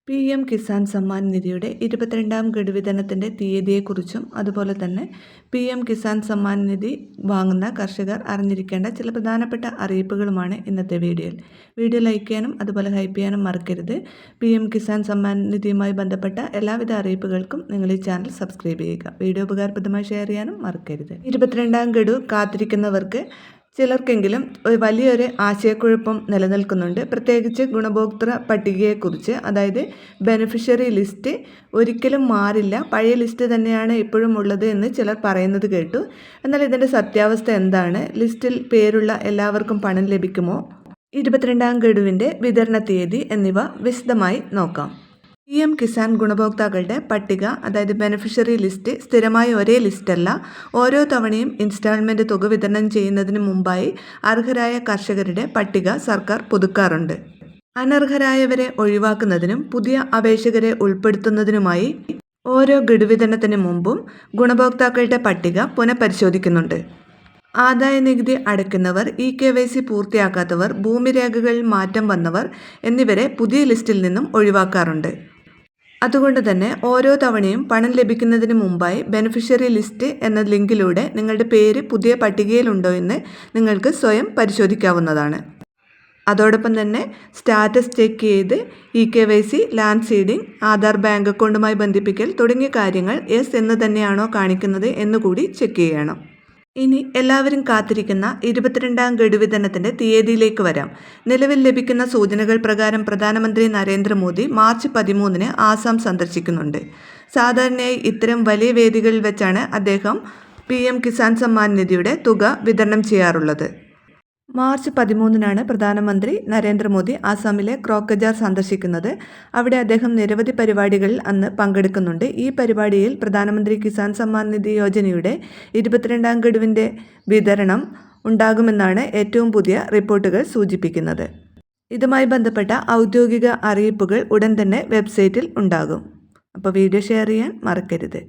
PM Kisan Samman നിധിയുടെ 22ാം ഗഡു വിതരണത്തിൻ്റെ തീയതിയെക്കുറിച്ചും അതുപോലെ തന്നെ PM കിസാൻ സമ്മാൻ നിധി വാങ്ങുന്ന കർഷകർ അറിഞ്ഞിരിക്കേണ്ട ചില പ്രധാനപ്പെട്ട അറിയിപ്പുകളുമാണ് ഇന്നത്തെ വീഡിയോയിൽ. വീഡിയോ ലൈക്ക് ചെയ്യാനും അതുപോലെ ഹൈപ്പ് ചെയ്യാനും മറക്കരുത്. PM കിസാൻ സമ്മാൻ നിധിയുമായി ബന്ധപ്പെട്ട എല്ലാവിധ അറിയിപ്പുകൾക്കും നിങ്ങൾ ഈ ചാനൽ സബ്സ്ക്രൈബ് ചെയ്യുക. വീഡിയോ ഉപകാരപ്രദമായി ഷെയർ ചെയ്യാനും മറക്കരുത്. 22ാം ഗഡു കാത്തിരിക്കുന്നവർക്ക് ചിലർക്കെങ്കിലും വലിയൊരു ആശയക്കുഴപ്പം നിലനിൽക്കുന്നുണ്ട്. പ്രത്യേകിച്ച് ഗുണഭോക്തൃ പട്ടികയെക്കുറിച്ച്. അതായത് ബെനിഫിഷ്യറി ലിസ്റ്റ് ഒരിക്കലും മാറില്ല, പഴയ ലിസ്റ്റ് തന്നെയാണ് ഇപ്പോഴും ഉള്ളത് എന്ന് ചിലർ പറയുന്നത് കേട്ടു. എന്നാൽ ഇതിൻ്റെ സത്യാവസ്ഥ എന്താണ്? ലിസ്റ്റിൽ പേരുള്ള എല്ലാവർക്കും പണം ലഭിക്കുമോ? 22ാം ഗഡുവിൻ്റെ വിതരണ തീയതി എന്നിവ വിശദമായി നോക്കാം. PM കിസാൻ ഗുണഭോക്താക്കളുടെ പട്ടിക, അതായത് ബെനിഫിഷ്യറി ലിസ്റ്റ്, സ്ഥിരമായ ഒരേ ലിസ്റ്റല്ല. ഓരോ തവണയും ഇൻസ്റ്റാൾമെൻറ്റ് തുക വിതരണം ചെയ്യുന്നതിന് മുമ്പായി അർഹരായ കർഷകരുടെ പട്ടിക സർക്കാർ പുതുക്കാറുണ്ട്. അനർഹരായവരെ ഒഴിവാക്കുന്നതിനും പുതിയ അപേക്ഷകരെ ഉൾപ്പെടുത്തുന്നതിനുമായി ഓരോ ഗഡു വിതരണത്തിന് മുമ്പും ഗുണഭോക്താക്കളുടെ പട്ടിക പുനഃപരിശോധിക്കുന്നുണ്ട്. ആദായനികുതി അടയ്ക്കുന്നവർ, EKYC പൂർത്തിയാക്കാത്തവർ, ഭൂമിരേഖകളിൽ മാറ്റം വന്നവർ എന്നിവരെ പുതിയ ലിസ്റ്റിൽ നിന്നും ഒഴിവാക്കാറുണ്ട്. അതുകൊണ്ട് തന്നെ ഓരോ തവണയും പണം ലഭിക്കുന്നതിന് മുമ്പായി ബെനിഫിഷ്യറി ലിസ്റ്റ് എന്ന ലിങ്കിലൂടെ നിങ്ങളുടെ പേര് പുതിയ പട്ടികയിലുണ്ടോ എന്ന് നിങ്ങൾക്ക് സ്വയം പരിശോധിക്കാവുന്നതാണ്. അതോടൊപ്പം തന്നെ സ്റ്റാറ്റസ് ചെക്ക് ചെയ്ത് EKYC, land seeding, Aadhaar, bank അക്കൗണ്ടുമായി ബന്ധിപ്പിക്കൽ തുടങ്ങിയ കാര്യങ്ങൾ യെസ് എന്ന് തന്നെയാണോ കാണിക്കുന്നത് എന്നുകൂടി ചെക്ക് ചെയ്യണം. ഇനി എല്ലാവരും കാത്തിരിക്കുന്ന 22ാം ഗഡു വിതരണത്തിൻ്റെ തീയതിയിലേക്ക് വരാം. നിലവിൽ ലഭിക്കുന്ന സൂചനകൾ പ്രകാരം പ്രധാനമന്ത്രി നരേന്ദ്രമോദി മാർച്ച് 13-ന് ആസാം സന്ദർശിക്കുന്നുണ്ട്. സാധാരണയായി ഇത്തരം വലിയ വേദികളിൽ വെച്ചാണ് അദ്ദേഹം PM കിസാൻ സമ്മാൻ നിധിയുടെ തുക വിതരണം ചെയ്യാറുള്ളത്. മാർച്ച് 13-നാണ് പ്രധാനമന്ത്രി നരേന്ദ്രമോദി ആസാമിലെ ക്രോക്കജാർ സന്ദർശിക്കുന്നത്. അവിടെ അദ്ദേഹം നിരവധി പരിപാടികളിൽ അന്ന് പങ്കെടുക്കുന്നുണ്ട്. ഈ പരിപാടിയിൽ പ്രധാനമന്ത്രി കിസാൻ സമ്മാൻ നിധി യോജനയുടെ 22ാം ഗഡുവിൻ്റെ വിതരണം ഉണ്ടാകുമെന്നാണ് ഏറ്റവും പുതിയ റിപ്പോർട്ടുകൾ സൂചിപ്പിക്കുന്നത്. ഇതുമായി ബന്ധപ്പെട്ട ഔദ്യോഗിക അറിയിപ്പുകൾ ഉടൻ തന്നെ വെബ്സൈറ്റിൽ ഉണ്ടാകും. അപ്പോൾ വീഡിയോ ഷെയർ ചെയ്യാൻ മറക്കരുത്.